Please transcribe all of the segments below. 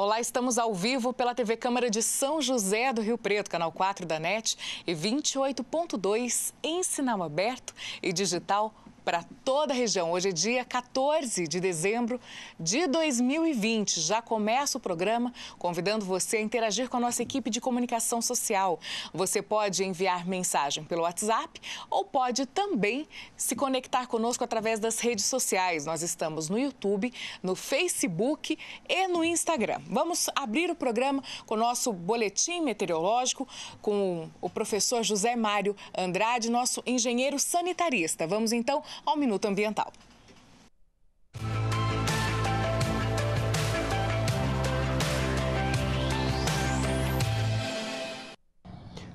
Olá, estamos ao vivo pela TV Câmara de São José do Rio Preto, canal 4 da NET e 28.2 em sinal aberto e digital para toda a região. Hoje é dia 14 de dezembro de 2020. Já começa o programa convidando você a interagir com a nossa equipe de comunicação social. Você pode enviar mensagem pelo WhatsApp ou pode também se conectar conosco através das redes sociais. Nós estamos no YouTube, no Facebook e no Instagram. Vamos abrir o programa com o nosso boletim meteorológico com o professor José Mário Andrade, nosso engenheiro sanitarista. Vamos então ao Minuto Ambiental.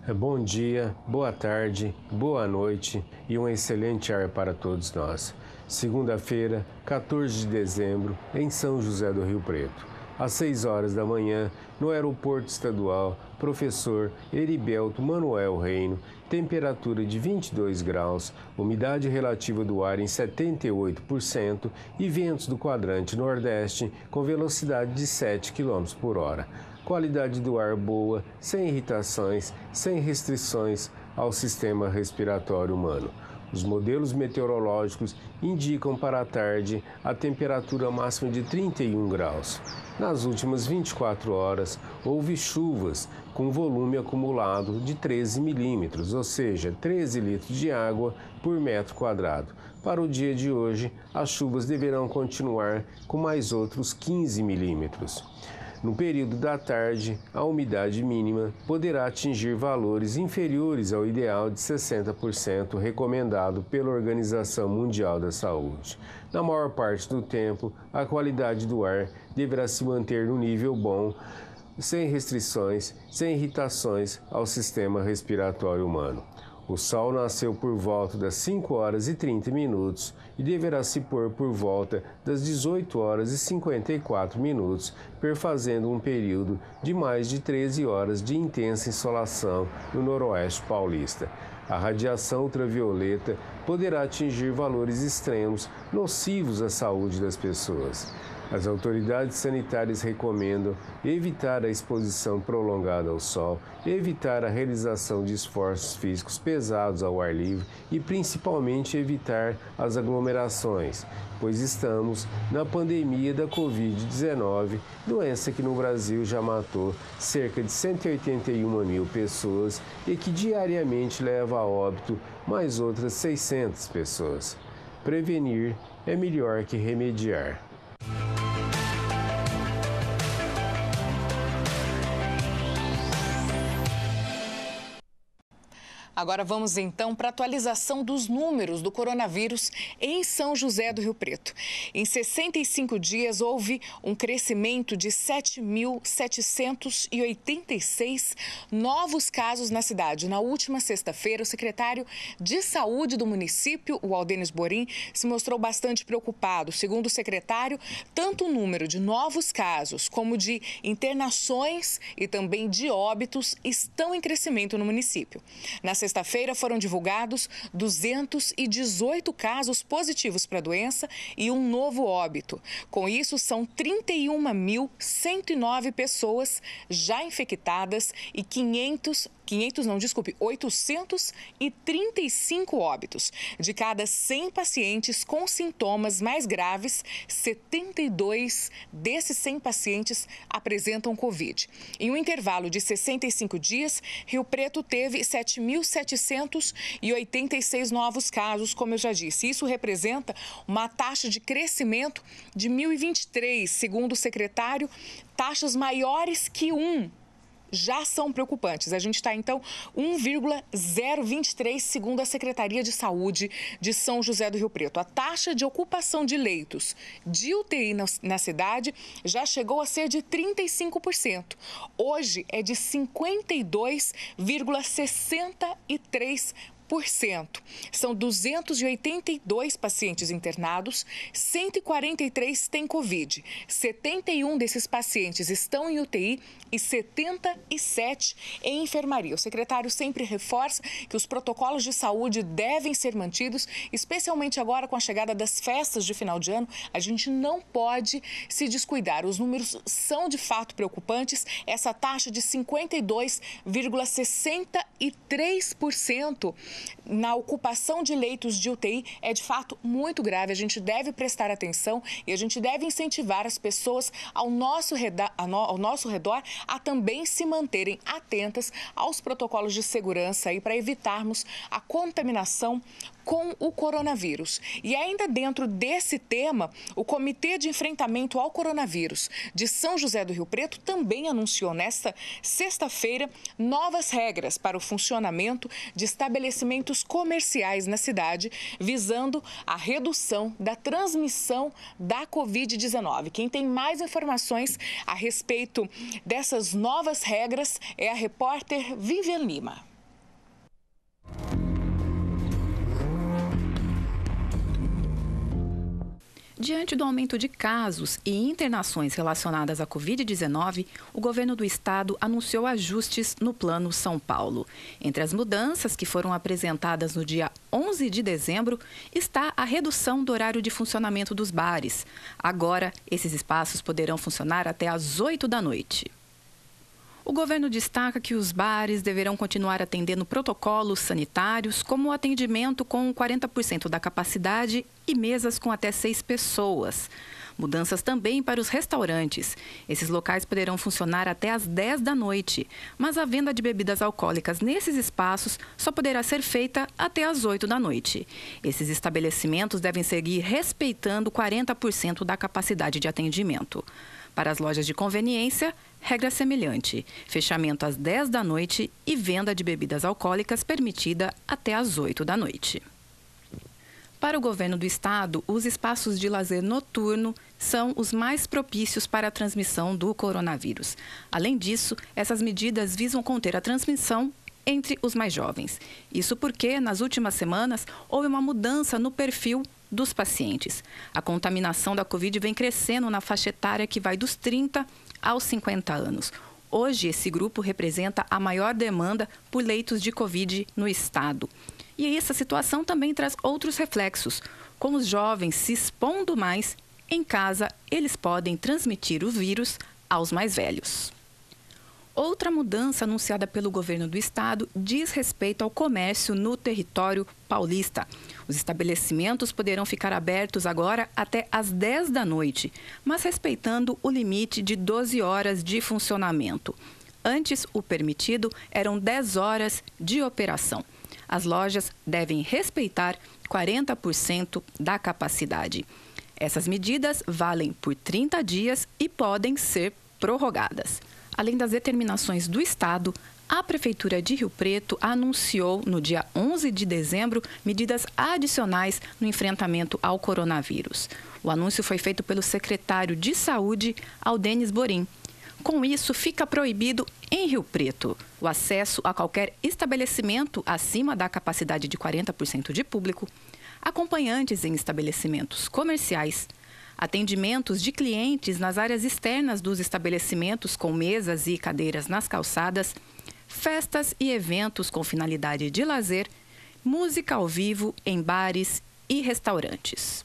Bom dia, boa tarde, boa noite e um excelente ar para todos nós. Segunda-feira, 14 de dezembro, em São José do Rio Preto. Às 6 horas da manhã, no Aeroporto Estadual, professor Heriberto Manuel Reino, temperatura de 22 graus, umidade relativa do ar em 78% e ventos do quadrante nordeste com velocidade de 7 km por hora. Qualidade do ar boa, sem irritações, sem restrições ao sistema respiratório humano. Os modelos meteorológicos indicam para a tarde a temperatura máxima de 31 graus. Nas últimas 24 horas, houve chuvas com volume acumulado de 13 milímetros, ou seja, 13 litros de água por metro quadrado. Para o dia de hoje, as chuvas deverão continuar com mais outros 15 milímetros. No período da tarde, a umidade mínima poderá atingir valores inferiores ao ideal de 60% recomendado pela Organização Mundial da Saúde. Na maior parte do tempo, a qualidade do ar deverá se manter no nível bom, sem restrições, sem irritações ao sistema respiratório humano. O sol nasceu por volta das 5 horas e 30 minutos e deverá se pôr por volta das 18 horas e 54 minutos, perfazendo um período de mais de 13 horas de intensa insolação no noroeste paulista. A radiação ultravioleta poderá atingir valores extremos nocivos à saúde das pessoas. As autoridades sanitárias recomendam evitar a exposição prolongada ao sol, evitar a realização de esforços físicos pesados ao ar livre e principalmente evitar as aglomerações, pois estamos na pandemia da Covid-19, doença que no Brasil já matou cerca de 181 mil pessoas e que diariamente leva a óbito mais outras 600 pessoas. Prevenir é melhor que remediar. Agora vamos então para a atualização dos números do coronavírus em São José do Rio Preto. Em 65 dias houve um crescimento de 7.786 novos casos na cidade. Na última sexta-feira, o secretário de Saúde do município, o Aldenis Borim, se mostrou bastante preocupado. Segundo o secretário, tanto o número de novos casos como de internações e também de óbitos estão em crescimento no município. Na sexta-feira foram divulgados 218 casos positivos para a doença e um novo óbito. Com isso, são 31.109 pessoas já infectadas e 835 óbitos. De cada 100 pacientes com sintomas mais graves, 72 desses 100 pacientes apresentam Covid. Em um intervalo de 65 dias, Rio Preto teve 7.786 novos casos, como eu já disse. Isso representa uma taxa de crescimento de 1.023, segundo o secretário, taxas maiores que já são preocupantes. A gente está, então, 1,023, segundo a Secretaria de Saúde de São José do Rio Preto. A taxa de ocupação de leitos de UTI na cidade já chegou a ser de 35%. Hoje é de 52,63%. São 282 pacientes internados, 143 têm Covid. 71 desses pacientes estão em UTI e 77 em enfermaria. O secretário sempre reforça que os protocolos de saúde devem ser mantidos, especialmente agora com a chegada das festas de final de ano. A gente não pode se descuidar. Os números são de fato preocupantes. Essa taxa de 52,63% na ocupação de leitos de UTI é de fato muito grave. A gente deve prestar atenção e a gente deve incentivar as pessoas ao nosso redor a também se manterem atentas aos protocolos de segurança para evitarmos a contaminação com o coronavírus. E ainda dentro desse tema, o Comitê de Enfrentamento ao Coronavírus de São José do Rio Preto também anunciou nesta sexta-feira novas regras para o funcionamento de estabelecimentos comerciais na cidade, visando a redução da transmissão da Covid-19. Quem tem mais informações a respeito dessas novas regras é a repórter Vivian Lima. Diante do aumento de casos e internações relacionadas à Covid-19, o governo do estado anunciou ajustes no Plano São Paulo. Entre as mudanças que foram apresentadas no dia 11 de dezembro está a redução do horário de funcionamento dos bares. Agora, esses espaços poderão funcionar até às 8 da noite. O governo destaca que os bares deverão continuar atendendo protocolos sanitários, como o atendimento com 40% da capacidade e mesas com até 6 pessoas. Mudanças também para os restaurantes. Esses locais poderão funcionar até às 10 da noite, mas a venda de bebidas alcoólicas nesses espaços só poderá ser feita até às 8 da noite. Esses estabelecimentos devem seguir respeitando 40% da capacidade de atendimento. Para as lojas de conveniência, regra semelhante, fechamento às 10 da noite e venda de bebidas alcoólicas permitida até às 8 da noite. Para o governo do estado, os espaços de lazer noturno são os mais propícios para a transmissão do coronavírus. Além disso, essas medidas visam conter a transmissão entre os mais jovens. Isso porque, nas últimas semanas, houve uma mudança no perfil dos pacientes. A contaminação da Covid vem crescendo na faixa etária que vai dos 30 aos 50 anos. Hoje, esse grupo representa a maior demanda por leitos de Covid no estado. E essa situação também traz outros reflexos. Com os jovens se expondo mais, em casa eles podem transmitir o vírus aos mais velhos. Outra mudança anunciada pelo governo do estado diz respeito ao comércio no território paulista. Os estabelecimentos poderão ficar abertos agora até às 10 da noite, mas respeitando o limite de 12 horas de funcionamento. Antes, o permitido eram 10 horas de operação. As lojas devem respeitar 40% da capacidade. Essas medidas valem por 30 dias e podem ser prorrogadas. Além das determinações do estado, a Prefeitura de Rio Preto anunciou no dia 11 de dezembro medidas adicionais no enfrentamento ao coronavírus. O anúncio foi feito pelo secretário de Saúde, Aldênis Borim. Com isso, fica proibido em Rio Preto o acesso a qualquer estabelecimento acima da capacidade de 40% de público, acompanhantes em estabelecimentos comerciais, atendimentos de clientes nas áreas externas dos estabelecimentos com mesas e cadeiras nas calçadas, festas e eventos com finalidade de lazer, música ao vivo em bares e restaurantes.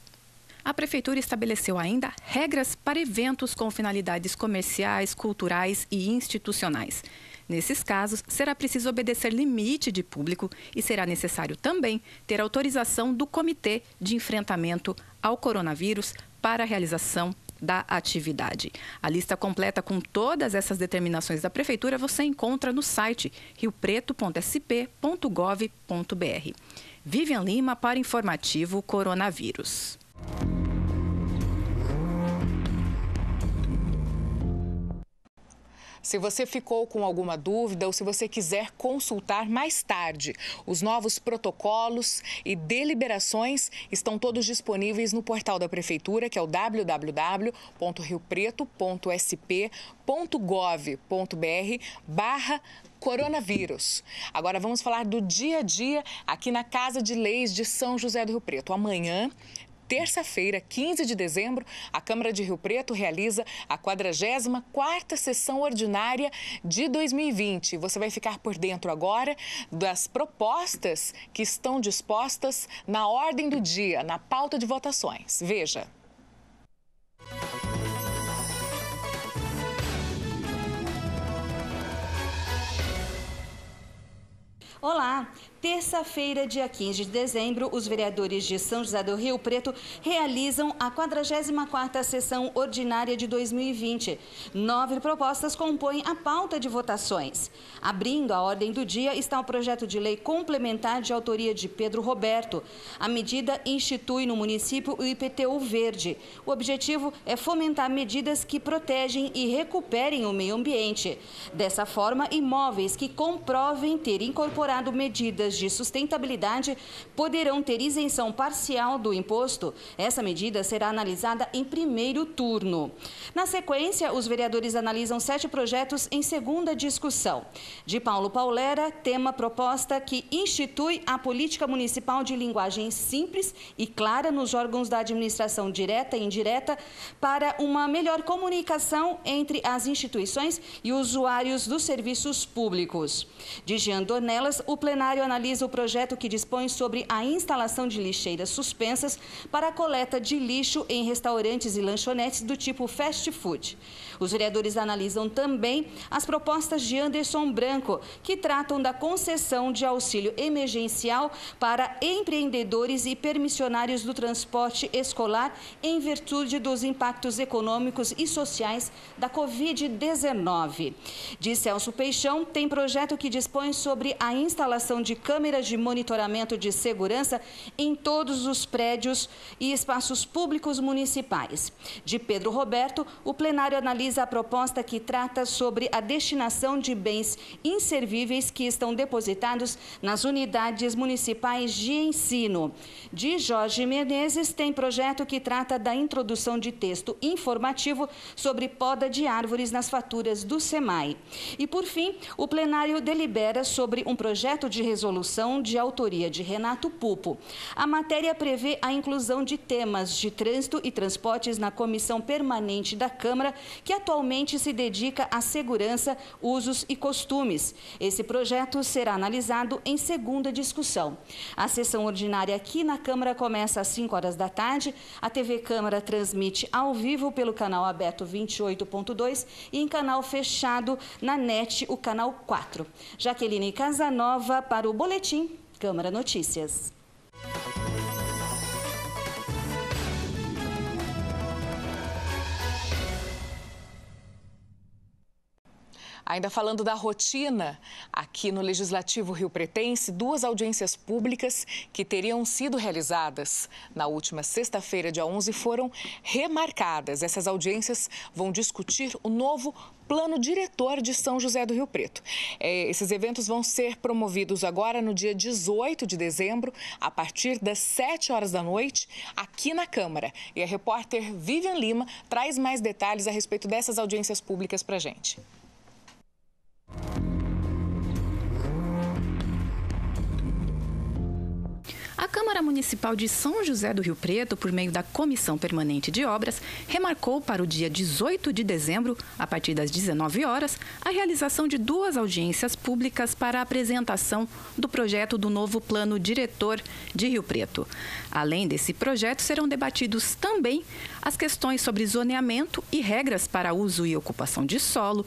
A Prefeitura estabeleceu ainda regras para eventos com finalidades comerciais, culturais e institucionais. Nesses casos, será preciso obedecer limite de público e será necessário também ter autorização do Comitê de Enfrentamento ao Coronavírus para a realização da atividade. A lista completa com todas essas determinações da Prefeitura você encontra no site riopreto.sp.gov.br. Vivian Lima para Informativo Coronavírus. Se você ficou com alguma dúvida ou se você quiser consultar mais tarde, os novos protocolos e deliberações estão todos disponíveis no portal da Prefeitura, que é o www.riopreto.sp.gov.br/coronavírus. Agora vamos falar do dia a dia aqui na Casa de Leis de São José do Rio Preto. Amanhã, terça-feira, 15 de dezembro, a Câmara de Rio Preto realiza a 44ª sessão ordinária de 2020. Você vai ficar por dentro agora das propostas que estão dispostas na ordem do dia, na pauta de votações. Veja. Olá! Terça-feira, dia 15 de dezembro, os vereadores de São José do Rio Preto realizam a 44ª sessão ordinária de 2020. 9 propostas compõem a pauta de votações. Abrindo a ordem do dia está o projeto de lei complementar de autoria de Pedro Roberto. A medida institui no município o IPTU verde. O objetivo é fomentar medidas que protegem e recuperem o meio ambiente. Dessa forma, imóveis que comprovem ter incorporado medidas de sustentabilidade poderão ter isenção parcial do imposto. Essa medida será analisada em primeiro turno. Na sequência, os vereadores analisam 7 projetos em segunda discussão. De Paulo Paulera, tema proposta que institui a política municipal de linguagem simples e clara nos órgãos da administração direta e indireta para uma melhor comunicação entre as instituições e usuários dos serviços públicos. De Jean Dornelas, o plenário analisa o projeto que dispõe sobre a instalação de lixeiras suspensas para a coleta de lixo em restaurantes e lanchonetes do tipo fast food. Os vereadores analisam também as propostas de Anderson Branco, que tratam da concessão de auxílio emergencial para empreendedores e permissionários do transporte escolar em virtude dos impactos econômicos e sociais da Covid-19. De Celso Peixão, tem projeto que dispõe sobre a instalação de câmeras de monitoramento de segurança em todos os prédios e espaços públicos municipais. De Pedro Roberto, o plenário analisa a proposta que trata sobre a destinação de bens inservíveis que estão depositados nas unidades municipais de ensino. De Jorge Menezes, tem projeto que trata da introdução de texto informativo sobre poda de árvores nas faturas do SEMAI. E, por fim, o plenário delibera sobre um projeto de resolução de autoria de Renato Pupo. A matéria prevê a inclusão de temas de trânsito e transportes na Comissão Permanente da Câmara, que atualmente se dedica à segurança, usos e costumes. Esse projeto será analisado em segunda discussão. A sessão ordinária aqui na Câmara começa às 5 horas da tarde. A TV Câmara transmite ao vivo pelo canal aberto 28.2 e em canal fechado na NET, o canal 4. Jaqueline Casanova para o Boletim Câmara Notícias. Ainda falando da rotina, aqui no Legislativo Rio-Pretense, 2 audiências públicas que teriam sido realizadas na última sexta-feira, dia 11, foram remarcadas. Essas audiências vão discutir o novo Plano Diretor de São José do Rio Preto. Esses eventos vão ser promovidos agora no dia 18 de dezembro, a partir das 7 horas da noite, aqui na Câmara. E a repórter Vivian Lima traz mais detalhes a respeito dessas audiências públicas para a gente. A Câmara Municipal de São José do Rio Preto, por meio da Comissão Permanente de Obras, remarcou para o dia 18 de dezembro, a partir das 19 horas, a realização de 2 audiências públicas para a apresentação do projeto do novo Plano Diretor de Rio Preto. Além desse projeto, serão debatidos também as questões sobre zoneamento e regras para uso e ocupação de solo,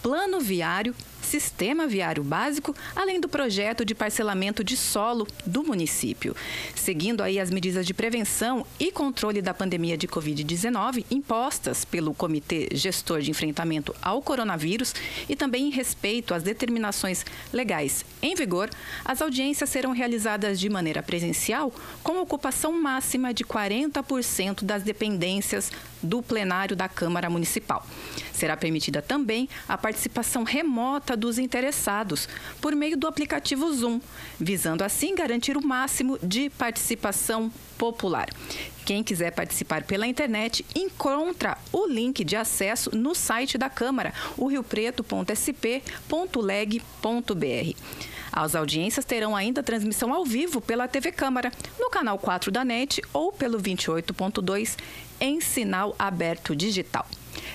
plano viário, Sistema Viário Básico, além do projeto de parcelamento de solo do município. Seguindo aí as medidas de prevenção e controle da pandemia de Covid-19 impostas pelo Comitê Gestor de Enfrentamento ao Coronavírus e também em respeito às determinações legais em vigor, as audiências serão realizadas de maneira presencial com ocupação máxima de 40% das dependências do plenário da Câmara Municipal. Será permitida também a participação remota dos interessados por meio do aplicativo Zoom, visando assim garantir o máximo de participação popular. Quem quiser participar pela internet encontra o link de acesso no site da Câmara, o riopreto.sp.leg.br. As audiências terão ainda transmissão ao vivo pela TV Câmara, no canal 4 da NET ou pelo 28.2 em sinal aberto digital.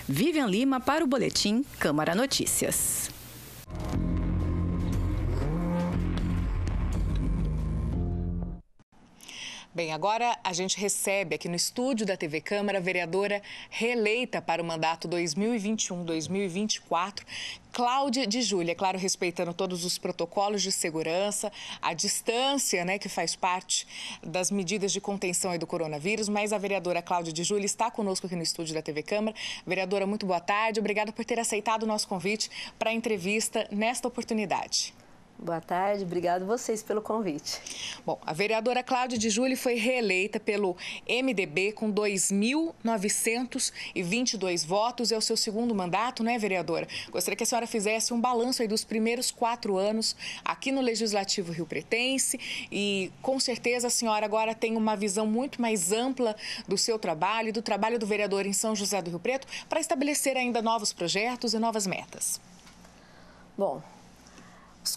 Vivian Lima para o Boletim Câmara Notícias. Bem, agora a gente recebe aqui no estúdio da TV Câmara a vereadora reeleita para o mandato 2021-2024, Cláudia de Júlia, claro, respeitando todos os protocolos de segurança, a distância, né, que faz parte das medidas de contenção aí do coronavírus, mas a vereadora Cláudia de Júlia está conosco aqui no estúdio da TV Câmara. Vereadora, muito boa tarde, obrigada por ter aceitado o nosso convite para a entrevista nesta oportunidade. Boa tarde, obrigado vocês pelo convite. Bom, a vereadora Cláudia de Júlia foi reeleita pelo MDB com 2.922 votos. É o seu segundo mandato, né, vereadora? Gostaria que a senhora fizesse um balanço aí dos primeiros 4 anos aqui no Legislativo riopretense e, com certeza, a senhora agora tem uma visão muito mais ampla do seu trabalho e do trabalho do vereador em São José do Rio Preto para estabelecer ainda novos projetos e novas metas. Bom, os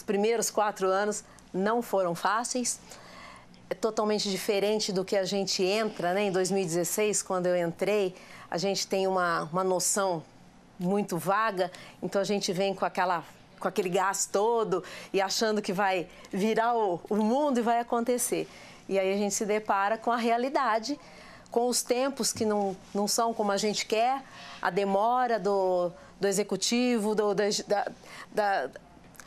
primeiros 4 anos não foram fáceis, é totalmente diferente do que a gente entra, né? Em 2016, quando eu entrei, a gente tem uma noção muito vaga, então a gente vem com aquele gás todo e achando que vai virar o mundo e vai acontecer. E aí a gente se depara com a realidade, com os tempos que não são como a gente quer, a demora do executivo,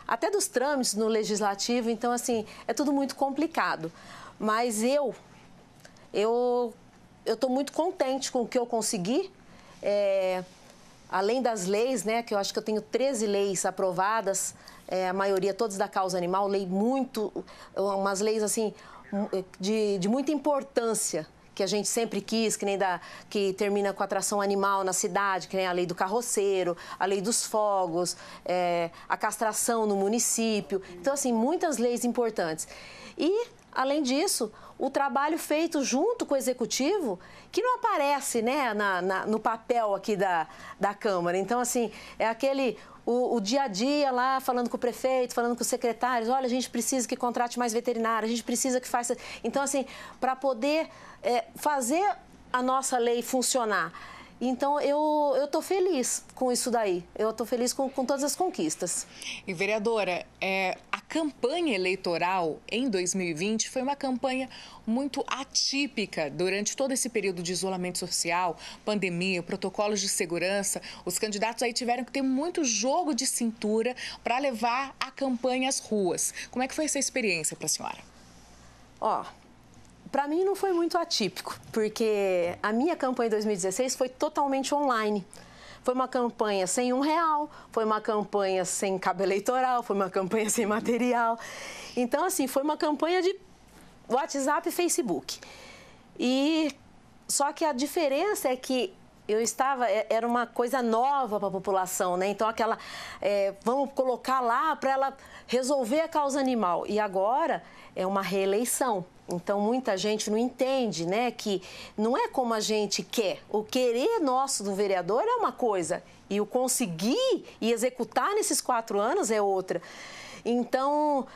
até dos trâmites no legislativo. Então, assim, é tudo muito complicado. Mas eu estou muito contente com o que eu consegui. Além das leis, né, que eu acho que eu tenho 13 leis aprovadas, a maioria todas da causa animal, umas leis assim, de muita importância, que a gente sempre quis, que termina com a atração animal na cidade, que nem a lei do carroceiro, a lei dos fogos, a castração no município. Então, assim, muitas leis importantes. E, além disso, o trabalho feito junto com o Executivo, que não aparece, né, no papel aqui da Câmara. Então, assim, é o dia a dia lá, falando com o prefeito, falando com os secretários, olha, a gente precisa que contrate mais veterinário, a gente precisa que faça... Então, assim, para poder fazer a nossa lei funcionar. Então, eu estou feliz com isso daí, eu estou feliz com todas as conquistas. E, vereadora, a campanha eleitoral em 2020 foi uma campanha muito atípica durante todo esse período de isolamento social, pandemia, protocolos de segurança. Os candidatos aí tiveram que ter muito jogo de cintura para levar a campanha às ruas. Como é que foi essa experiência para a senhora? Para mim não foi muito atípico, porque a minha campanha em 2016 foi totalmente online. Foi uma campanha sem R$1, foi uma campanha sem cabo eleitoral, foi uma campanha sem material. Então, assim, foi uma campanha de WhatsApp e Facebook. Só que a diferença é que era uma coisa nova para a população, né? Então, vamos colocar lá para ela resolver a causa animal. E agora é uma reeleição. Então, muita gente não entende, né, que não é como a gente quer. O querer nosso do vereador é uma coisa e o conseguir e executar nesses 4 anos é outra. Então,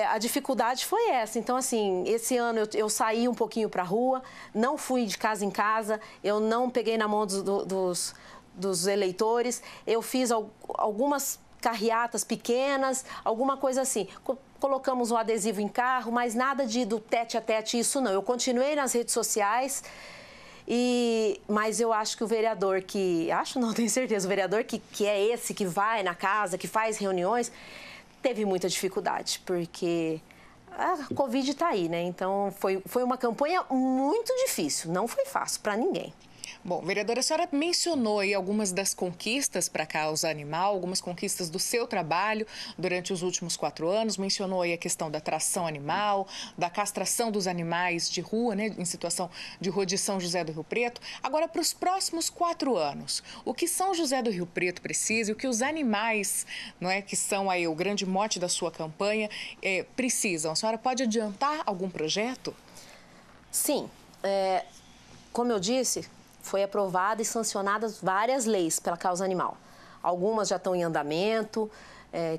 a dificuldade foi essa. Então, assim, esse ano eu saí um pouquinho para a rua, não fui de casa em casa, eu não peguei na mão dos eleitores, eu fiz algumas carreatas pequenas, alguma coisa assim. Colocamos um adesivo em carro, mas nada do tete a tete, isso não. Eu continuei nas redes sociais Mas eu acho que o vereador tenho certeza, o vereador que é esse que vai na casa, que faz reuniões, teve muita dificuldade, porque a Covid está aí, né? Então, foi uma campanha muito difícil, não foi fácil para ninguém. Bom, vereadora, a senhora mencionou aí algumas das conquistas para a causa animal, algumas conquistas do seu trabalho durante os últimos 4 anos, mencionou aí a questão da tração animal, da castração dos animais de rua, né, em situação de rua de São José do Rio Preto. Agora, para os próximos 4 anos, o que São José do Rio Preto precisa e o que os animais, não é, que são aí o grande mote da sua campanha, precisam? A senhora pode adiantar algum projeto? Sim, como eu disse, foi aprovada e sancionadas várias leis pela causa animal. Algumas já estão em andamento,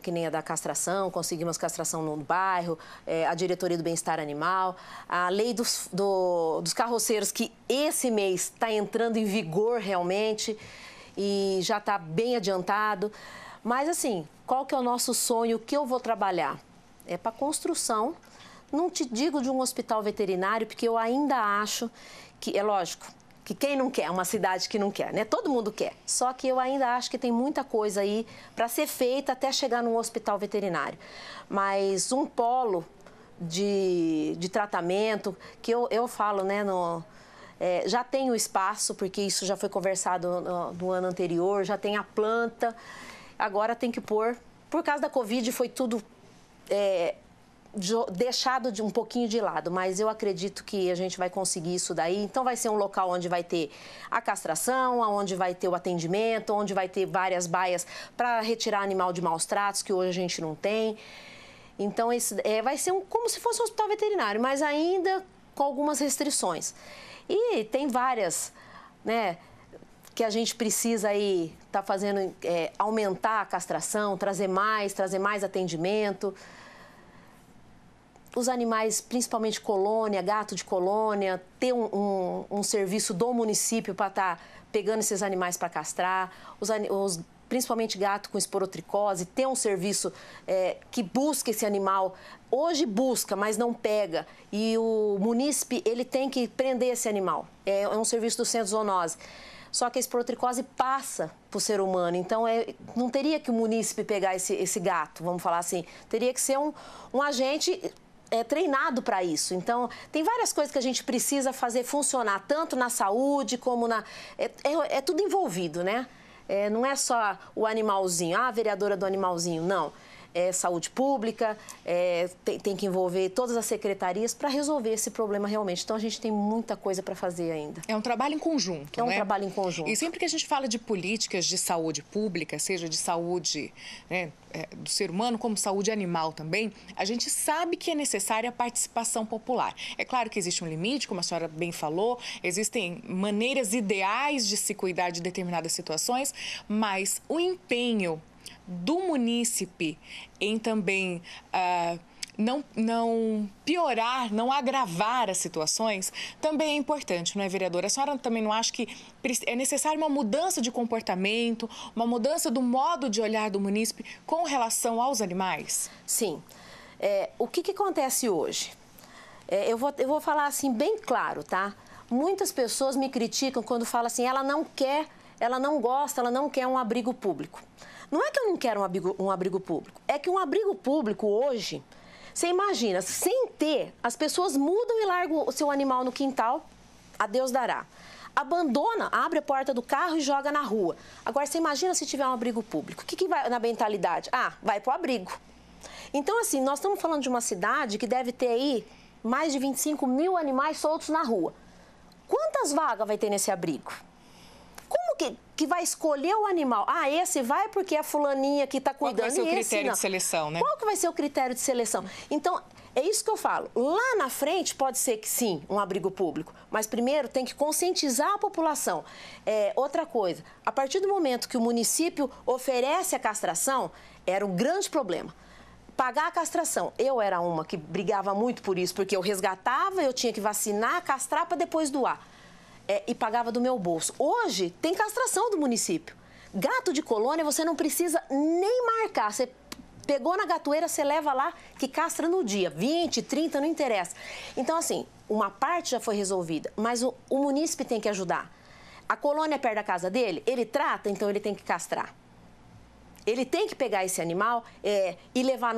que nem a da castração, conseguimos castração no bairro, a diretoria do bem-estar animal, a lei dos carroceiros, que esse mês está entrando em vigor realmente e já está bem adiantado. Mas assim, qual que é o nosso sonho? O que eu vou trabalhar? É para a construção, não te digo de um hospital veterinário, porque eu ainda acho que, é lógico, que quem não quer, uma cidade que não quer, né? Todo mundo quer. Só que eu ainda acho que tem muita coisa aí para ser feita até chegar num hospital veterinário. Mas um polo de tratamento, que eu falo, né, já tem o espaço, porque isso já foi conversado no ano anterior, já tem a planta, agora tem que pôr. Por causa da Covid foi tudo deixado um pouquinho de lado, mas eu acredito que a gente vai conseguir isso daí. Então vai ser um local onde vai ter a castração, onde vai ter o atendimento, onde vai ter várias baias para retirar animal de maus tratos, que hoje a gente não tem. Então vai ser como se fosse um hospital veterinário, mas ainda com algumas restrições. E tem várias, né, que a gente precisa aí tá fazendo, aumentar a castração, trazer mais atendimento. Os animais, principalmente colônia, gato de colônia, ter um serviço do município para estar pegando esses animais para castrar, principalmente gato com esporotricose, ter um serviço que busque esse animal. Hoje busca, mas não pega. E o munícipe, ele tem que prender esse animal. É um serviço do centro de zoonose. Só que a esporotricose passa para o ser humano, então não teria que o munícipe pegar esse gato, vamos falar assim. Teria que ser um agente treinado para isso. Então, tem várias coisas que a gente precisa fazer funcionar, tanto na saúde como na... É tudo envolvido, né? Não é só o animalzinho, a vereadora do animalzinho, não. É saúde pública, tem que envolver todas as secretarias para resolver esse problema realmente. Então, a gente tem muita coisa para fazer ainda. É um trabalho em conjunto, né? É um trabalho em conjunto. E sempre que a gente fala de políticas de saúde pública, seja de saúde, né, do ser humano, como saúde animal também, a gente sabe que é necessária a participação popular. É claro que existe um limite, como a senhora bem falou, existem maneiras ideais de se cuidar de determinadas situações, mas o empenho do munícipe em também não piorar, não agravar as situações, também é importante, não é, vereadora? A senhora também não acha que é necessária uma mudança de comportamento, uma mudança do modo de olhar do munícipe com relação aos animais? Sim. O que acontece hoje? Eu vou falar assim bem claro, tá? Muitas pessoas me criticam quando falam assim, ela não quer, ela não gosta, ela não quer um abrigo público. Não é que eu não quero um abrigo público, é que um abrigo público hoje, você imagina, sem ter, as pessoas mudam e largam o seu animal no quintal, a Deus dará. Abandona, abre a porta do carro e joga na rua. Agora, você imagina se tiver um abrigo público, o que vai na mentalidade? Vai pro abrigo. Então, assim, nós estamos falando de uma cidade que deve ter aí mais de 25 mil animais soltos na rua. Quantas vagas vai ter nesse abrigo? Como que vai escolher o animal? Esse vai porque é a fulaninha que está cuidando. Qual vai ser o critério de seleção, né? Qual que vai ser o critério de seleção? Então, é isso que eu falo. Lá na frente pode ser que sim, um abrigo público, mas primeiro tem que conscientizar a população. Outra coisa, a partir do momento que o município oferece a castração, era um grande problema. Pagar a castração. Eu era uma que brigava muito por isso, porque eu resgatava, eu tinha que vacinar, castrar para depois doar. E pagava do meu bolso. Hoje, tem castração do município. Gato de colônia, você não precisa nem marcar. Você Pegou na gatoeira, você leva lá, que castra no dia, 20, 30, não interessa. Então, assim, uma parte já foi resolvida, mas o munícipe tem que ajudar. A colônia é perto da casa dele, ele trata, então ele tem que castrar. Ele tem que pegar esse animal e levar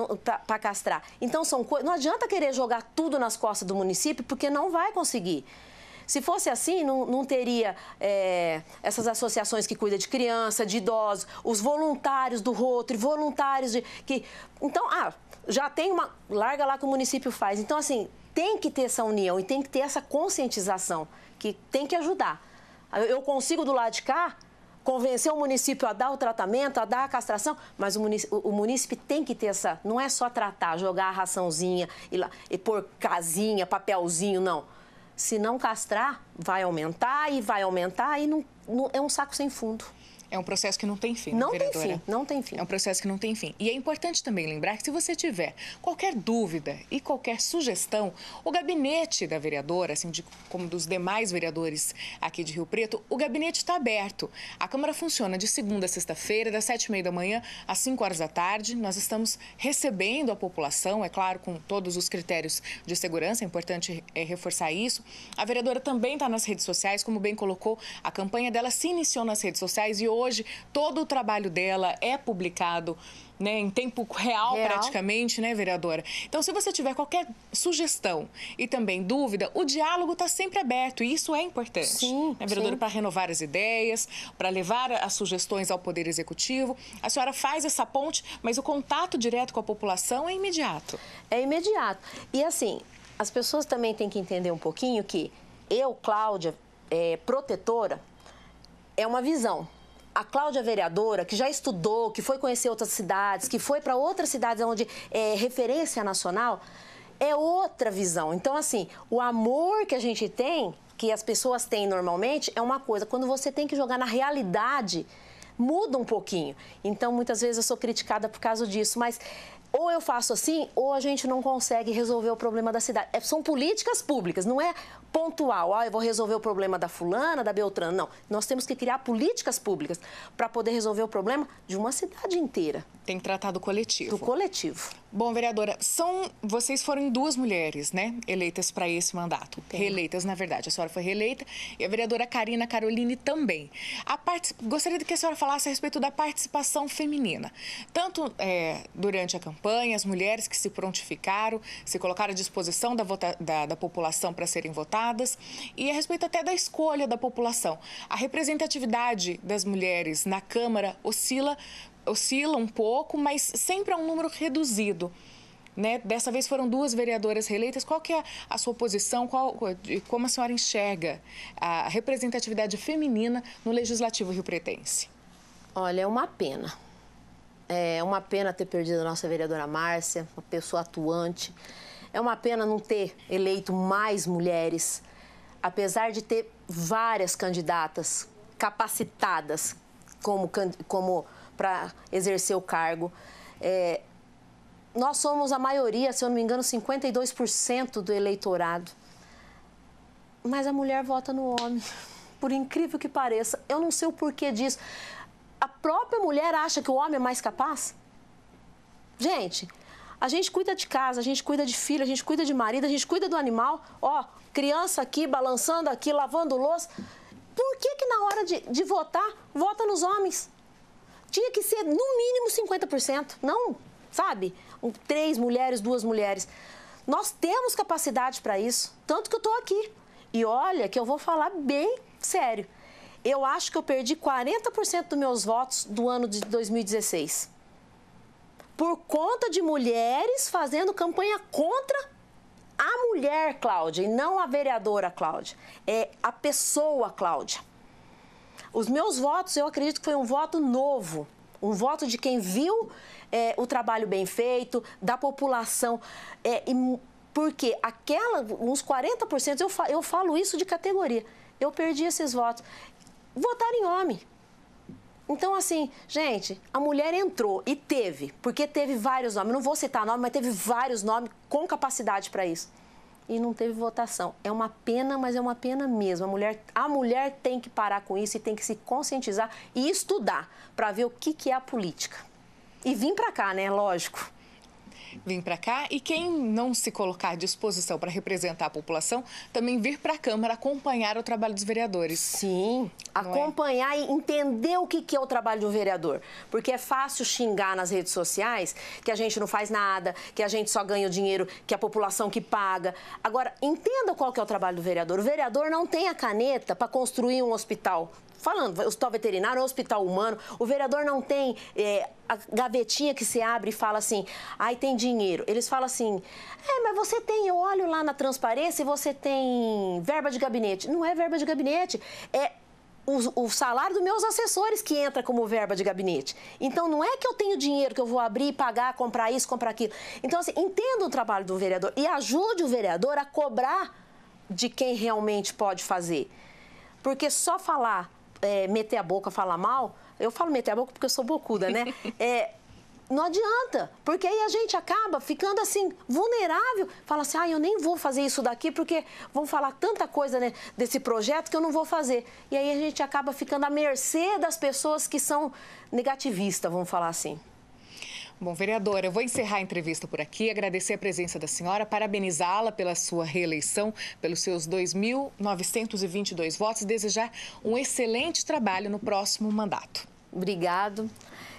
para castrar. Então, não adianta querer jogar tudo nas costas do município, porque não vai conseguir. Se fosse assim, não teria essas associações que cuidam de criança, de idosos, os voluntários do Rotary, voluntários Então, já tem larga lá que o município faz. Então, assim, tem que ter essa união e tem que ter essa conscientização, que tem que ajudar. Eu consigo, do lado de cá, convencer o município a dar o tratamento, a dar a castração, mas o município tem que ter essa... Não é só tratar, jogar a raçãozinha e pôr casinha, papelzinho, não. Se não castrar, vai aumentar e não, é um saco sem fundo. É um processo que não tem fim, não vereadora? Tem fim, não tem fim. É um processo que não tem fim. E é importante também lembrar que se você tiver qualquer dúvida e qualquer sugestão, o gabinete da vereadora, assim como dos demais vereadores aqui de Rio Preto, o gabinete está aberto. A Câmara funciona de segunda a sexta-feira, das 7h30 da manhã às 5 horas da tarde. Nós estamos recebendo a população, é claro, com todos os critérios de segurança, é importante reforçar isso. A vereadora também está nas redes sociais, como bem colocou, a campanha dela se iniciou nas redes sociais e hoje todo o trabalho dela é publicado, né, em tempo real praticamente, né, vereadora? Então, se você tiver qualquer sugestão e também dúvida, o diálogo está sempre aberto e isso é importante. Sim, né, vereadora? Para renovar as ideias, para levar as sugestões ao Poder Executivo. A senhora faz essa ponte, mas o contato direto com a população é imediato. É imediato. E assim, as pessoas também têm que entender um pouquinho que eu, Cláudia, protetora, é uma visão. A Cláudia vereadora, que já estudou, que foi conhecer outras cidades, que foi para outras cidades onde é referência nacional, é outra visão. Então, assim, o amor que a gente tem, que as pessoas têm normalmente, é uma coisa. Quando você tem que jogar na realidade, muda um pouquinho. Então, muitas vezes eu sou criticada por causa disso, mas... Ou eu faço assim, ou a gente não consegue resolver o problema da cidade. São políticas públicas, não é pontual. Eu vou resolver o problema da fulana, da Beltrana. Não, nós temos que criar políticas públicas para poder resolver o problema de uma cidade inteira. Tem que tratar do coletivo. Do coletivo. Bom, vereadora, vocês foram 2 mulheres, né, eleitas para esse mandato. Reeleitas, na verdade. A senhora foi reeleita e a vereadora Karina Caroline também. Gostaria que a senhora falasse a respeito da participação feminina. Tanto durante a campanha, as mulheres que se prontificaram, se colocaram à disposição da população para serem votadas e a respeito até da escolha da população. A representatividade das mulheres na Câmara oscila um pouco, mas sempre é um número reduzido. Né? Dessa vez foram 2 vereadoras reeleitas. Qual que é a sua posição? Como a senhora enxerga a representatividade feminina no Legislativo riopretense? Olha, é uma pena. É uma pena ter perdido a nossa vereadora Márcia, uma pessoa atuante. É uma pena não ter eleito mais mulheres, apesar de ter várias candidatas capacitadas como para exercer o cargo. Nós somos a maioria, se eu não me engano, 52% do eleitorado. Mas a mulher vota no homem, por incrível que pareça. Eu não sei o porquê disso. A própria mulher acha que o homem é mais capaz? Gente, a gente cuida de casa, a gente cuida de filho, a gente cuida de marido, a gente cuida do animal. Ó, criança aqui, balançando aqui, lavando louça. Por que na hora de votar, vota nos homens? Tinha que ser, no mínimo, 50%. Não, sabe? 3 mulheres, 2 mulheres. Nós temos capacidade para isso, tanto que eu estou aqui. E olha que eu vou falar bem sério. Eu acho que eu perdi 40% dos meus votos do ano de 2016. Por conta de mulheres fazendo campanha contra a mulher Cláudia, e não a vereadora Cláudia. É a pessoa Cláudia. Os meus votos, eu acredito que foi um voto novo. Um voto de quem viu o trabalho bem feito, da população. Porque uns 40%, eu falo isso de categoria. Eu perdi esses votos. Votaram em homem. Então, assim, gente, a mulher entrou e teve, porque teve vários nomes, não vou citar nome, mas teve vários nomes com capacidade para isso. E não teve votação. É uma pena, mas é uma pena mesmo. A mulher tem que parar com isso e tem que se conscientizar e estudar para ver o que é a política. e vir para cá, né? Lógico. Vir para cá e quem não se colocar à disposição para representar a população, também vir para a Câmara acompanhar o trabalho dos vereadores. Sim, acompanhar e entender o que é o trabalho de um vereador. Porque é fácil xingar nas redes sociais que a gente não faz nada, que a gente só ganha o dinheiro que a população que paga. Agora, entenda qual que é o trabalho do vereador. O vereador não tem a caneta para construir um hospital. Falando, hospital veterinário, hospital humano, o vereador não tem a gavetinha que se abre e fala assim, ai, tem dinheiro. Eles falam assim, mas você tem, eu olho lá na transparência e você tem verba de gabinete. Não é verba de gabinete, é o salário dos meus assessores que entra como verba de gabinete. Então, não é que eu tenho dinheiro que eu vou abrir, pagar, comprar isso, comprar aquilo. Então, assim, entenda o trabalho do vereador e ajude o vereador a cobrar de quem realmente pode fazer. Porque só falar... meter a boca, falar mal, eu falo meter a boca porque eu sou bocuda, né? Não adianta, porque aí a gente acaba ficando assim, vulnerável, fala assim, eu nem vou fazer isso daqui porque vão falar tanta coisa, né, desse projeto que eu não vou fazer. E aí a gente acaba ficando à mercê das pessoas que são negativistas, vamos falar assim. Bom, vereadora, eu vou encerrar a entrevista por aqui, agradecer a presença da senhora, parabenizá-la pela sua reeleição, pelos seus 2.922 votos e desejar um excelente trabalho no próximo mandato. Obrigado.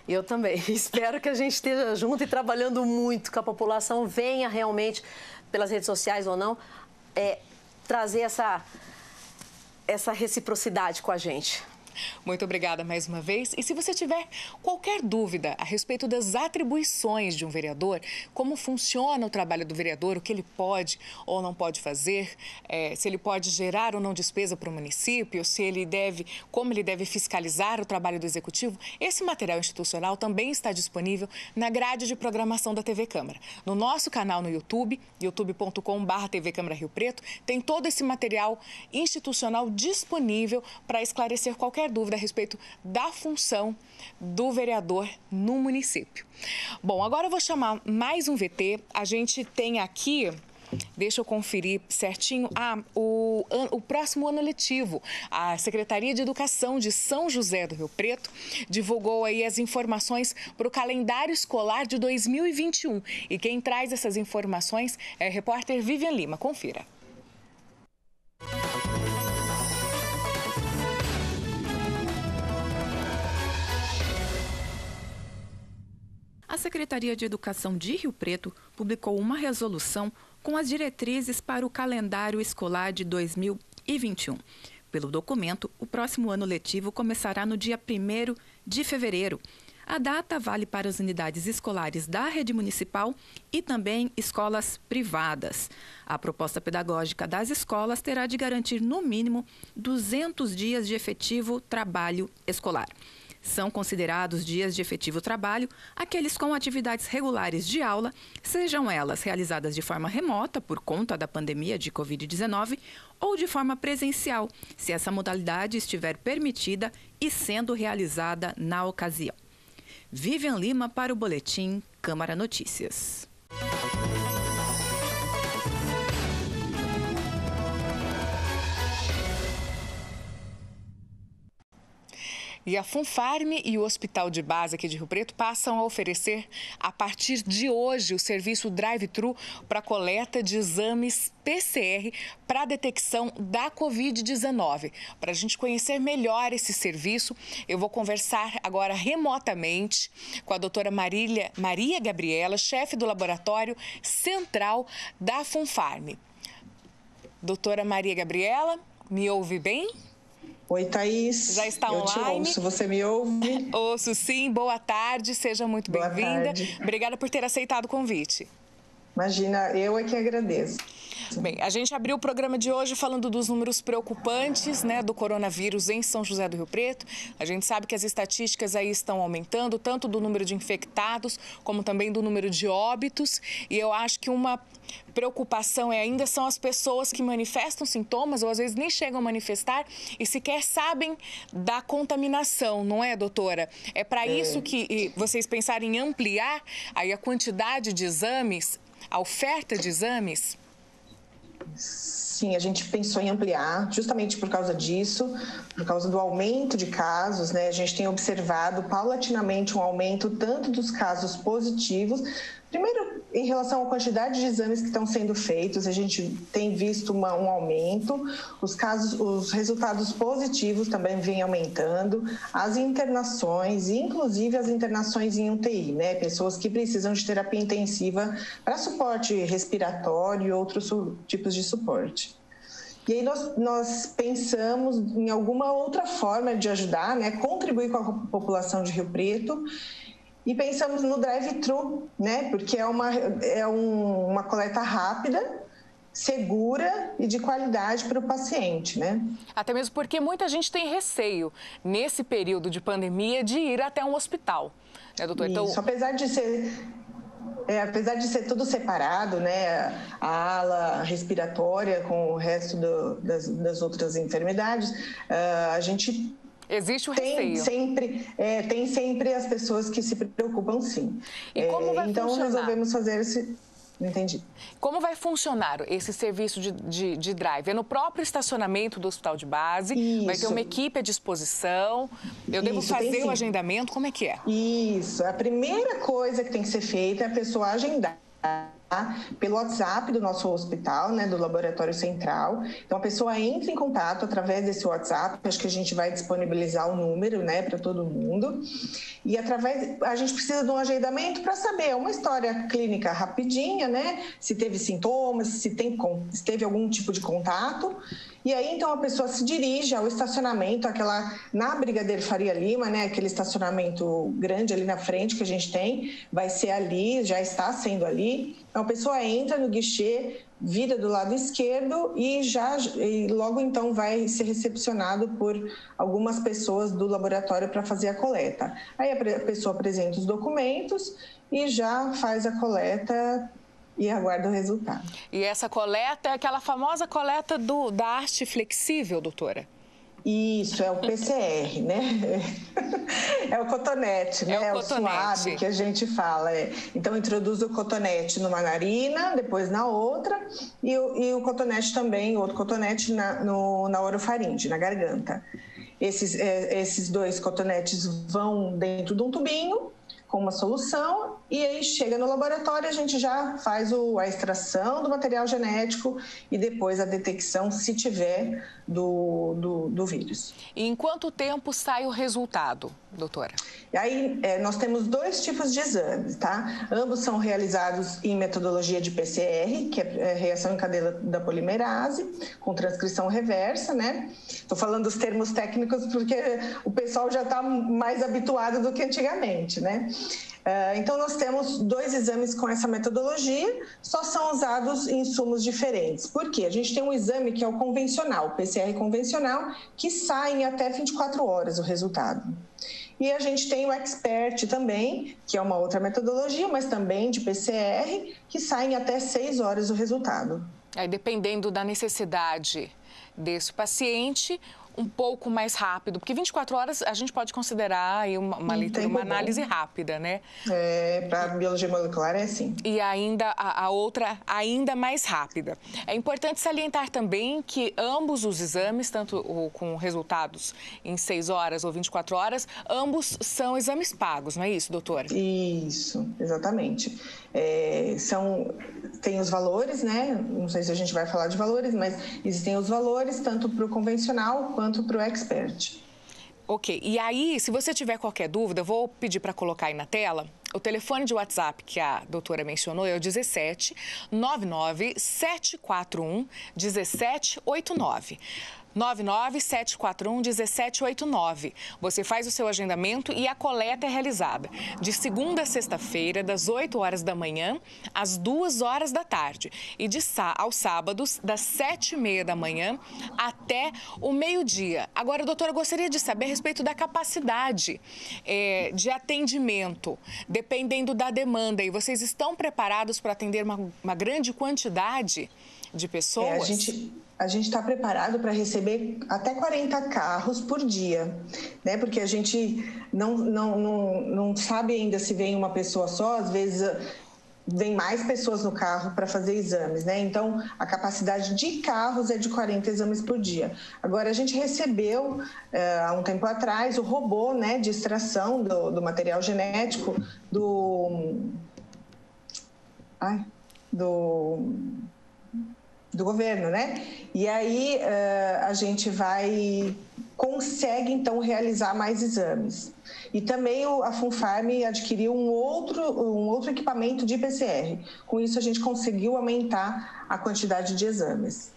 Eu também. Espero que a gente esteja junto e trabalhando muito, que a população venha realmente, pelas redes sociais ou não, trazer essa reciprocidade com a gente. Muito obrigada mais uma vez. E se você tiver qualquer dúvida a respeito das atribuições de um vereador, como funciona o trabalho do vereador, o que ele pode ou não pode fazer, se ele pode gerar ou não despesa para o município, como ele deve fiscalizar o trabalho do Executivo, esse material institucional também está disponível na grade de programação da TV Câmara. No nosso canal no YouTube, youtube.com/TV Câmara Rio Preto, tem todo esse material institucional disponível para esclarecer qualquer dúvida a respeito da função do vereador no município. Bom, agora eu vou chamar mais um VT. A gente tem aqui, deixa eu conferir certinho, o próximo ano letivo. A Secretaria de Educação de São José do Rio Preto divulgou aí as informações para o calendário escolar de 2021. E quem traz essas informações é a repórter Vivian Lima. Confira. A Secretaria de Educação de Rio Preto publicou uma resolução com as diretrizes para o calendário escolar de 2021. Pelo documento, o próximo ano letivo começará no dia 1º de fevereiro. A data vale para as unidades escolares da rede municipal e também escolas privadas. A proposta pedagógica das escolas terá de garantir, no mínimo, 200 dias de efetivo trabalho escolar. São considerados dias de efetivo trabalho aqueles com atividades regulares de aula, sejam elas realizadas de forma remota por conta da pandemia de Covid-19 ou de forma presencial, se essa modalidade estiver permitida e sendo realizada na ocasião. Vivian Lima para o Boletim Câmara Notícias. E a Funfarm e o Hospital de Base aqui de Rio Preto passam a oferecer, a partir de hoje, o serviço drive-thru para coleta de exames PCR para a detecção da Covid-19. Para a gente conhecer melhor esse serviço, eu vou conversar agora remotamente com a doutora Maria Gabriela, chefe do Laboratório Central da Funfarm. Doutora Maria Gabriela, me ouve bem? Oi, Thaís. Já está online? Eu te ouço, você me ouve? Ouço sim, boa tarde, seja muito bem-vinda. Obrigada por ter aceitado o convite. Imagina, eu é que agradeço. Bem, a gente abriu o programa de hoje falando dos números preocupantes, do coronavírus em São José do Rio Preto. A gente sabe que as estatísticas aí estão aumentando, tanto do número de infectados, como também do número de óbitos. E eu acho que uma preocupação ainda são as pessoas que manifestam sintomas ou às vezes nem chegam a manifestar e sequer sabem da contaminação, não é, doutora? É para isso que vocês pensarem em ampliar aí a quantidade de exames, a oferta de exames? Sim, a gente pensou em ampliar justamente por causa disso, por causa do aumento de casos, né? A gente tem observado paulatinamente um aumento tanto dos casos positivos. Primeiro, em relação à quantidade de exames que estão sendo feitos, a gente tem visto um aumento, os resultados positivos também vêm aumentando, as internações, inclusive as internações em UTI, né? Pessoas que precisam de terapia intensiva para suporte respiratório e outros tipos de suporte. E aí nós pensamos em alguma outra forma de ajudar, né? Contribuir com a população de Rio Preto. E pensamos no drive-thru, né? Porque é uma coleta rápida, segura e de qualidade para o paciente, né? Até mesmo porque muita gente tem receio, nesse período de pandemia, de ir até um hospital, né, doutor? Isso, então... apesar de ser tudo separado, né? A ala respiratória com o resto das outras enfermidades, a gente... Existe o receio. Tem sempre as pessoas que se preocupam, sim. E como vai então, funcionar? Resolvemos fazer esse... Não entendi. Como vai funcionar esse serviço de drive? É no próprio estacionamento do hospital de base? Isso. Vai ter uma equipe à disposição? Eu devo fazer o agendamento? Como é que é? Isso. A primeira coisa que tem que ser feita é a pessoa agendar pelo WhatsApp do nosso hospital, né, do Laboratório Central. Então, a pessoa entra em contato através desse WhatsApp, acho que a gente vai disponibilizar o número, né, para todo mundo. E a gente precisa de um agendamento para saber uma história clínica rapidinha, né, se teve sintomas, se teve algum tipo de contato. E aí, então, a pessoa se dirige ao estacionamento, na Brigadeiro Faria Lima, né, aquele estacionamento grande ali na frente que a gente tem, vai ser ali, já está sendo ali. Então, a pessoa entra no guichê, vira do lado esquerdo e logo então vai ser recepcionado por algumas pessoas do laboratório para fazer a coleta. Aí a pessoa apresenta os documentos e já faz a coleta e aguarda o resultado. E essa coleta é aquela famosa coleta da haste flexível, doutora? Isso, é o PCR, né? É o cotonete, né? É o suave que a gente fala. Então, introduz o cotonete numa narina, depois na outra, e o cotonete também, outro cotonete na orofaringe, na garganta. Esses dois cotonetes vão dentro de um tubinho, com uma solução, e aí chega no laboratório, a gente já faz a extração do material genético e depois a detecção, se tiver, do vírus. E em quanto tempo sai o resultado, doutora? E aí, nós temos dois tipos de exames, tá? Ambos são realizados em metodologia de PCR, que é reação em cadeia da polimerase, com transcrição reversa, né? Estou falando os termos técnicos porque o pessoal já está mais habituado do que antigamente, né? Então, nós temos dois exames com essa metodologia, só são usados insumos diferentes. Por quê? A gente tem um exame que é o convencional, o PCR convencional, que sai em até 24 horas o resultado. E a gente tem o Expert também, que é uma outra metodologia, mas também de PCR, que sai em até 6 horas o resultado. Aí, dependendo da necessidade desse paciente, um pouco mais rápido, porque 24 horas a gente pode considerar aí uma leitura, uma análise rápida, né? Para biologia molecular é assim. E ainda a outra ainda mais rápida. É importante salientar também que ambos os exames, tanto com resultados em 6 horas ou 24 horas, ambos são exames pagos, não é isso, doutora? Isso, exatamente. Tem os valores, né? Não sei se a gente vai falar de valores, mas existem os valores tanto para o convencional quanto para o Expert. Ok, e aí, se você tiver qualquer dúvida, eu vou pedir para colocar aí na tela. O telefone de WhatsApp que a doutora mencionou é o 17 99 741 1789. 99741-1789. Você faz o seu agendamento e a coleta é realizada de segunda a sexta-feira, das 8 horas da manhã às 2 horas da tarde. E aos sábados, das 7h30 da manhã até o meio-dia. Agora, doutora, eu gostaria de saber a respeito da capacidade de atendimento, dependendo da demanda. E vocês estão preparados para atender uma grande quantidade de pessoas? A gente está preparado para receber até 40 carros por dia, né? Porque a gente não sabe ainda se vem uma pessoa só, às vezes vem mais pessoas no carro para fazer exames, né? Então, a capacidade de carros é de 40 exames por dia. Agora, a gente recebeu, há um tempo atrás, o robô, né, de extração do material genético do governo, né? E aí, a gente consegue, então, realizar mais exames. E também a Funfarm adquiriu um outro equipamento de PCR. Com isso, a gente conseguiu aumentar a quantidade de exames.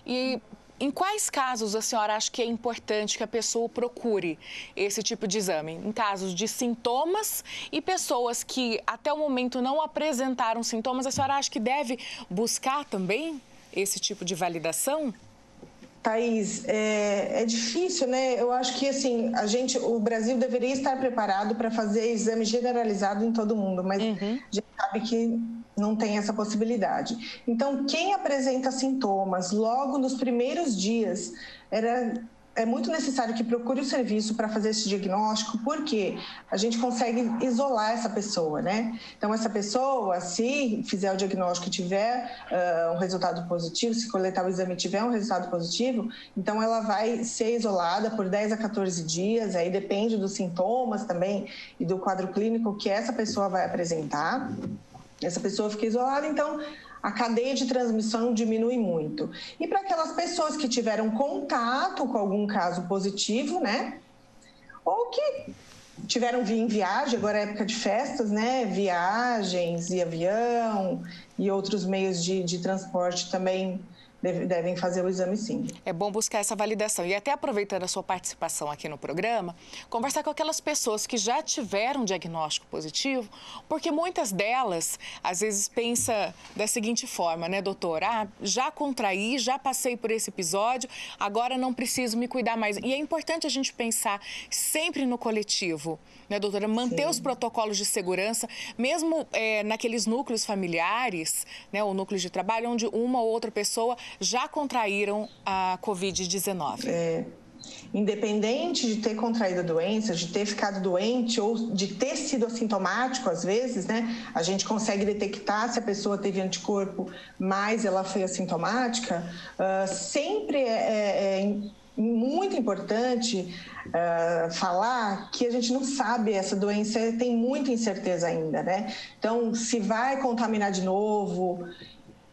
E em quais casos a senhora acha que é importante que a pessoa procure esse tipo de exame? Em casos de sintomas e pessoas que até o momento não apresentaram sintomas, a senhora acha que deve buscar também esse tipo de validação? Thaís, é difícil, né? Eu acho que, assim, o Brasil deveria estar preparado para fazer exame generalizado em todo mundo, mas a gente sabe que não tem essa possibilidade. Então, quem apresenta sintomas logo nos primeiros dias, é muito necessário que procure o serviço para fazer esse diagnóstico, porque a gente consegue isolar essa pessoa, né? Então, essa pessoa, se fizer o diagnóstico e tiver um resultado positivo, se coletar o exame e tiver um resultado positivo, então ela vai ser isolada por 10 a 14 dias, aí depende dos sintomas também e do quadro clínico que essa pessoa vai apresentar. Essa pessoa fica isolada, então a cadeia de transmissão diminui muito. E para aquelas pessoas que tiveram contato com algum caso positivo, né? Ou que tiveram em viagem, agora é época de festas, né? Viagens e avião e outros meios de transporte também devem fazer o exame, sim. É bom buscar essa validação. E até aproveitando a sua participação aqui no programa, conversar com aquelas pessoas que já tiveram diagnóstico positivo, porque muitas delas, às vezes, pensam da seguinte forma, né, doutora? Já contraí, já passei por esse episódio, agora não preciso me cuidar mais. E é importante a gente pensar sempre no coletivo, né, doutora? Manter os protocolos de segurança, mesmo naqueles núcleos familiares, né, ou núcleos de trabalho, onde uma ou outra pessoa já contraíram a Covid-19. Independente de ter contraído a doença, de ter ficado doente ou de ter sido assintomático, às vezes, né? A gente consegue detectar se a pessoa teve anticorpo, mas ela foi assintomática. Sempre é muito importante falar que a gente não sabe, essa doença tem muita incerteza ainda, né? Então, se vai contaminar de novo,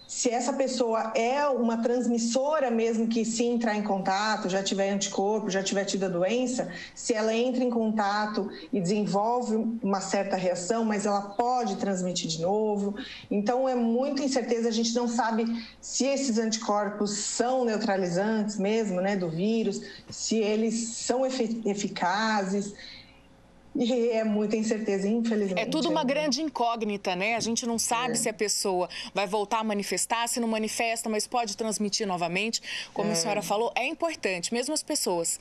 se essa pessoa é uma transmissora mesmo que se entrar em contato, já tiver anticorpo, já tiver tido a doença, se ela entra em contato e desenvolve uma certa reação, mas ela pode transmitir de novo. Então, é muita incerteza, a gente não sabe se esses anticorpos são neutralizantes mesmo, né, do vírus, se eles são eficazes. E é muita incerteza, infelizmente. É tudo uma grande incógnita, né? A gente não sabe se a pessoa vai voltar a manifestar, se não manifesta, mas pode transmitir novamente. Como a senhora falou, é importante, mesmo as pessoas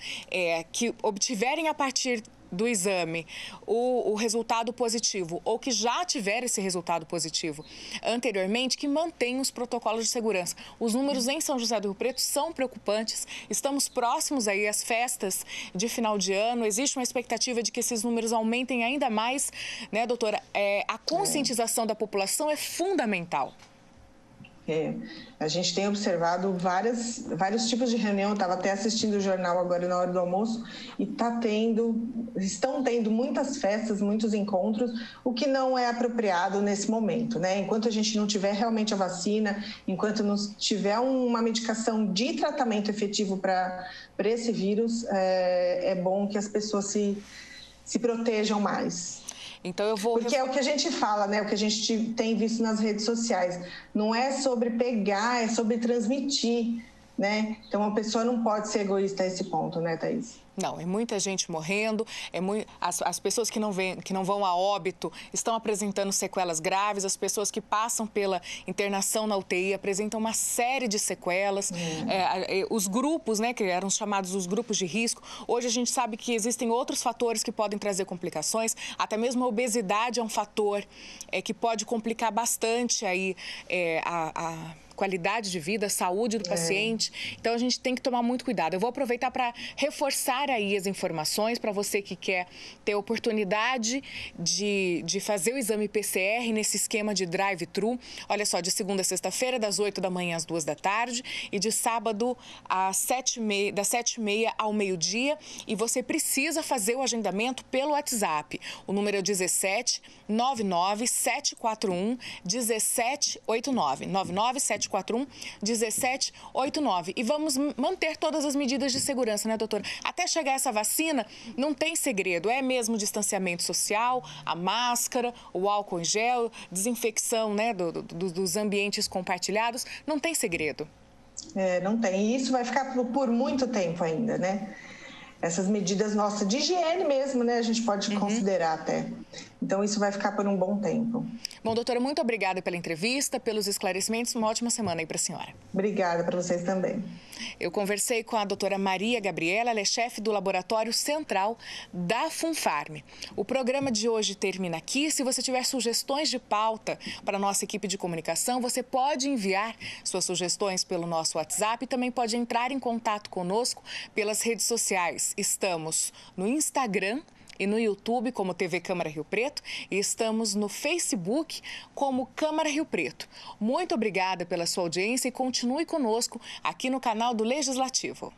que obtiverem a partir do exame o resultado positivo ou que já tiver esse resultado positivo anteriormente, que mantenham os protocolos de segurança. Os números em São José do Rio Preto são preocupantes, estamos próximos aí às festas de final de ano, existe uma expectativa de que esses números aumentem ainda mais, né, doutora? A conscientização da população é fundamental. A gente tem observado vários tipos de reunião. Eu estava até assistindo o jornal agora na hora do almoço e estão tendo muitas festas, muitos encontros, o que não é apropriado nesse momento, né? Enquanto a gente não tiver realmente a vacina, enquanto não tiver uma medicação de tratamento efetivo para esse vírus, é bom que as pessoas se protejam mais. Então Porque é o que a gente fala, né? O que a gente tem visto nas redes sociais. Não é sobre pegar, é sobre transmitir, né? Então, a pessoa não pode ser egoísta a esse ponto, né, Thaís? Não, é muita gente morrendo, as pessoas que não vão a óbito estão apresentando sequelas graves, as pessoas que passam pela internação na UTI apresentam uma série de sequelas. Os grupos, né, que eram chamados os grupos de risco, hoje a gente sabe que existem outros fatores que podem trazer complicações, até mesmo a obesidade é um fator que pode complicar bastante aí qualidade de vida, saúde do paciente. Então, a gente tem que tomar muito cuidado. Eu vou aproveitar para reforçar aí as informações para você que quer ter oportunidade de fazer o exame PCR nesse esquema de drive-thru. Olha só, de segunda a sexta-feira, das 8 da manhã às 2 da tarde e de sábado das 7h30 ao meio-dia. E você precisa fazer o agendamento pelo WhatsApp. O número é 17 99 741 1789. 99 741 1789. E vamos manter todas as medidas de segurança, né, doutora? Até chegar essa vacina, não tem segredo. É mesmo o distanciamento social, a máscara, o álcool em gel, desinfecção, né, dos ambientes compartilhados. Não tem segredo. Não tem. E isso vai ficar por muito tempo ainda, né? Essas medidas nossas de higiene mesmo, né? A gente pode considerar até. Então, isso vai ficar por um bom tempo. Bom, doutora, muito obrigada pela entrevista, pelos esclarecimentos. Uma ótima semana aí para a senhora. Obrigada para vocês também. Eu conversei com a doutora Maria Gabriela, ela é chefe do Laboratório Central da Funfarm. O programa de hoje termina aqui. Se você tiver sugestões de pauta para a nossa equipe de comunicação, você pode enviar suas sugestões pelo nosso WhatsApp e também pode entrar em contato conosco pelas redes sociais. Estamos no Instagram e no YouTube como TV Câmara Rio Preto e estamos no Facebook como Câmara Rio Preto. Muito obrigada pela sua audiência e continue conosco aqui no canal do Legislativo.